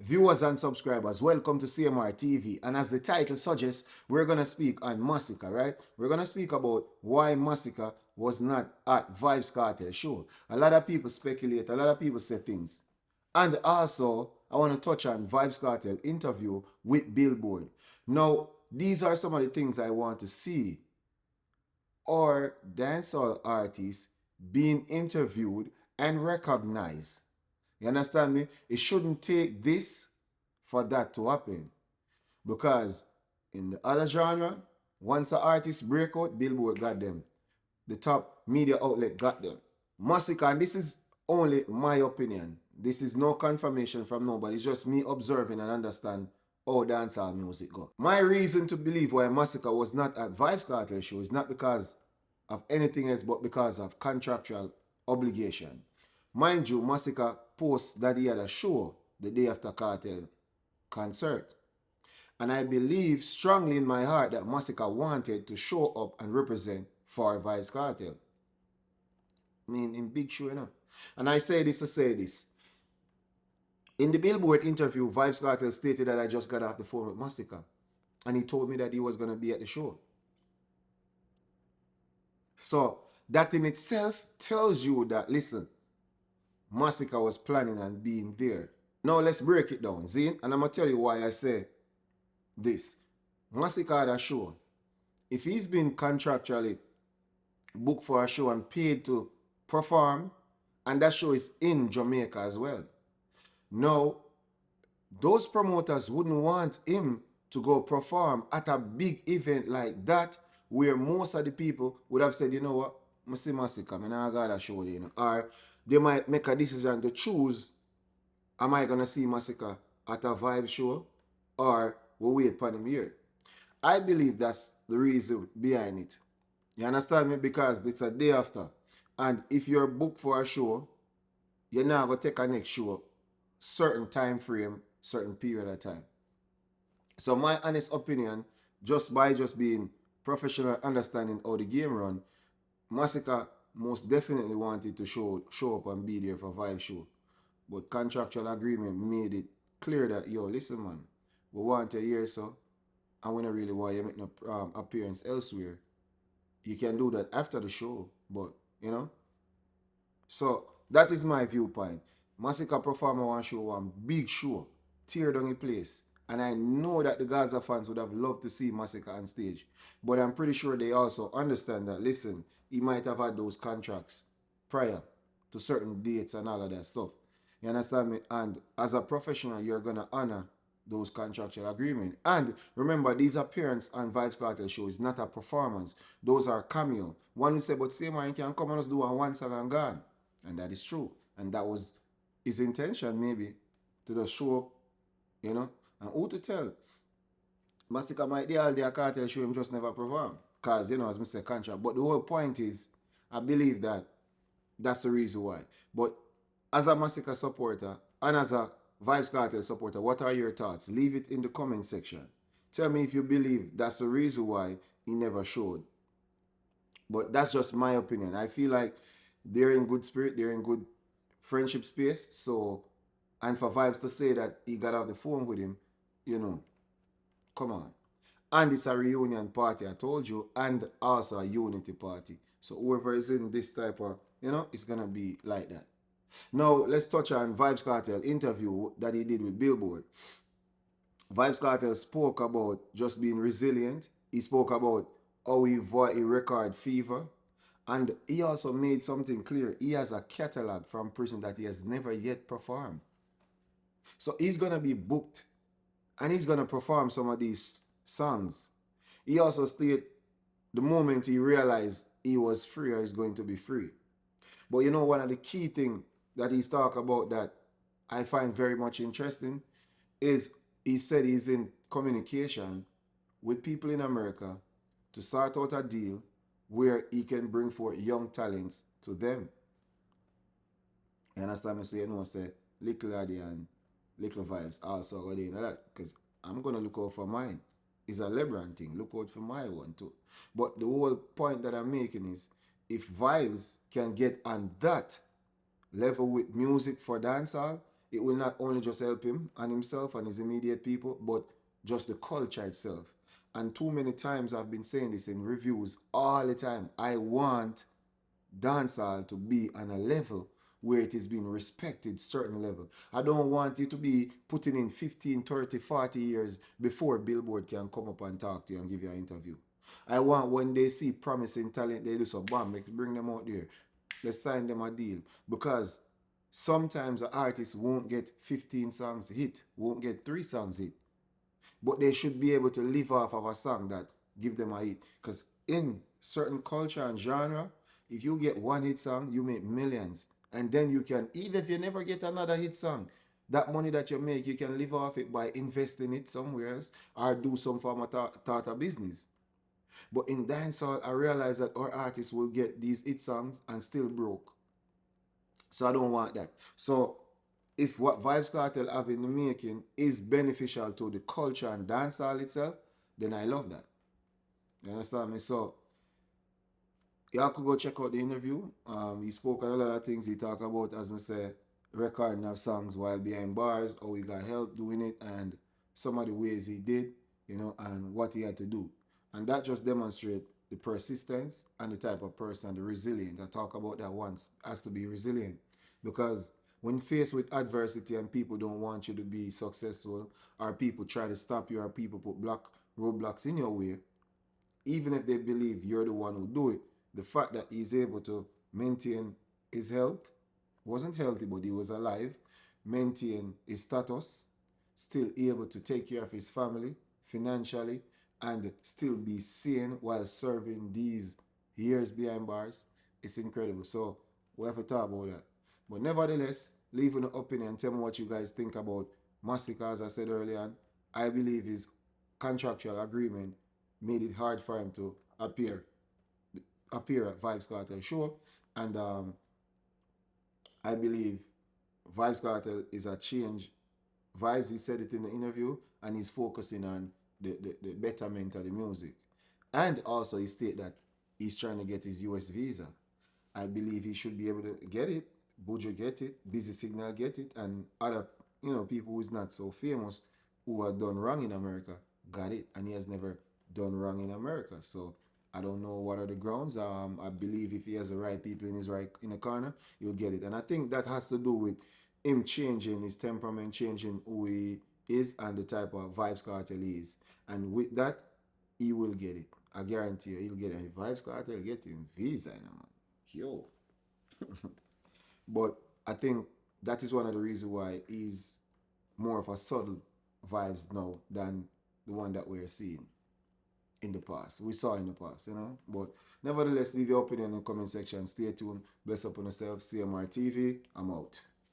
Viewers and subscribers, welcome to CMR TV. And as the title suggests, we're going to speak on Masicka, right? We're going to speak about why Masicka was not at Vybz Kartel show. A lot of people speculate, a lot of people say things. And also, I want to touch on Vybz Kartel interview with Bilboard. Now, these are some of the things I want to see. Or dancehall artists being interviewed and recognized. You understand me? It shouldn't take this for that to happen. Because in the other genre, once an artist break out, Billboard got them. The top media outlet got them. Masicka, and this is only my opinion. This is no confirmation from nobody. It's just me observing and understand how dancehall music go. My reason to believe why Masicka was not at Vybz Kartel show is not because of anything else but because of contractual obligation. Mind you, Masicka posts that he had a show the day after Kartel concert. And I believe strongly in my heart that Masicka wanted to show up and represent for Vybz Kartel. I mean, in big show, you know. And I say this to say this. In the Billboard interview, Vybz Kartel stated that I just got off the phone with Masicka. And he told me that he was going to be at the show. So, that in itself tells you that, listen, Masicka was planning on being there. Now, let's break it down, Zane. And I'm going to tell you why I say this. Masicka had a show. If he's been contractually booked for a show and paid to perform, and that show is in Jamaica as well. Now, those promoters wouldn't want him to go perform at a big event like that, where most of the people would have said, you know what, I see Masicka, I got a show there, you know. Or they might make a decision to choose, am I going to see Masicka at a Vibe show, or we'll wait for him here. I believe that's the reason behind it. You understand me? Because it's a day after. And if you're booked for a show, you're not going to take a next show, certain time frame, certain period of time. So my honest opinion, just being professional, understanding how the game run, Masicka most definitely wanted to show up and be there for Vibe show. But contractual agreement made it clear that, yo, listen, man, we want you here, so I want to really want you make no appearance elsewhere. You can do that after the show, but, you know. So, that is my viewpoint. Masicka performer one show, one big show, tear down the place. And I know that the Gaza fans would have loved to see Masicka on stage. But I'm pretty sure they also understand that, listen, he might have had those contracts prior to certain dates and all of that stuff. You understand me? And as a professional, you're going to honor those contractual agreements. And remember, these appearances on Vybz Kartel show is not a performance. Those are cameo. One will say, but same man can come and just do one song and gone. And that is true. And that was his intention, maybe, to just show up, you know. And who to tell? Masicka might be all day Kartel show him just never perform. Because, you know, as I say, contract. But the whole point is, I believe that that's the reason why. But as a Masicka supporter and as a Vybz Kartel supporter, what are your thoughts? Leave it in the comment section. Tell me if you believe that's the reason why he never showed. But that's just my opinion. I feel like they're in good spirit, they're in good friendship space. So, and for Vybz to say that he got off the phone with him, you know, come on. And it's a reunion party, I told you, and also a unity party. So whoever is in this type of, you know, it's going to be like that. Now, let's touch on Vybz Kartel interview that he did with Bilboard. Vybz Kartel spoke about just being resilient. He spoke about how he record fever. And he also made something clear. He has a catalog from prison that he has never yet performed. So he's going to be booked and he's going to perform some of these songs. He also stated the moment he realized he was free or he's going to be free. But you know, one of the key things that he's talked about that I find very much interesting is he said he's in communication with people in America to sort out a deal where he can bring forth young talents to them. You understand me? So you know, say, little Addy and little Vybz also go in that. Because I'm going to look out for mine. It's a LeBron thing. Look out for my one too. But the whole point that I'm making is, if Vybz can get on that level with music for dancehall, it will not only just help him and himself and his immediate people, but just the culture itself. And too many times I've been saying this in reviews all the time. I want dancehall to be on a level where it is being respected certain level. I don't want it to be putting in 15, 30, 40 years before Bilboard can come up and talk to you and give you an interview. I want when they see promising talent, they do so, bam, bring them out there. Let's sign them a deal. Because sometimes an artist won't get 15 songs hit, won't get 3 songs hit. But they should be able to live off of a song that give them a hit. Because in certain culture and genre, if you get one hit song, you make millions. And then you can, even if you never get another hit song, that money that you make, you can live off it by investing it somewhere else or do some form of thought of business. But in dancehall, I realize that our artists will get these hit songs and still broke. So I don't want that. So if what Vybz Kartel have in the making is beneficial to the culture and dancehall itself, then I love that. You understand me? So y'all could go check out the interview. He spoke on a lot of things. He talked about, as I say, recording of songs while behind bars, how he got help doing it, and some of the ways he did, and what he had to do. And that just demonstrates the persistence and the type of person, the resilient. I talk about that once, has to be resilient. Because when faced with adversity and people don't want you to be successful, or people try to stop you, or people put roadblocks in your way, even if they believe you're the one who do it, the fact that he's able to maintain his health, wasn't healthy, but he was alive, maintain his status, still able to take care of his family financially, and still be sane while serving these years behind bars, it's incredible. So we have to talk about that. But nevertheless, leave an opinion. Tell me what you guys think about Masicka. As I said earlier, I believe his contractual agreement made it hard for him to appear at Vybz Kartel show. And I believe Vybz Kartel is a change. Vybz, he said it in the interview, and he's focusing on the betterment of the music. And also he stated that he's trying to get his US visa. I believe he should be able to get it. Buju get it, Busy Signal get it, and other people who's not so famous who have done wrong in America got it, and he has never done wrong in America. So I don't know what are the grounds. I believe if he has the right people in the corner, he'll get it. And I think that has to do with him changing his temperament, changing who he is and the type of Vybz Kartel he is. And with that, he will get it. I guarantee you, he'll get it. And Vybz Kartel get him visa, man. Yo. But I think that is one of the reasons why he's more of a subtle Vybz now than the one that we're seeing in the past. We saw in the past. But nevertheless, leave your opinion in the comment section. Stay tuned. Bless up on yourself. CMR TV. I'm out.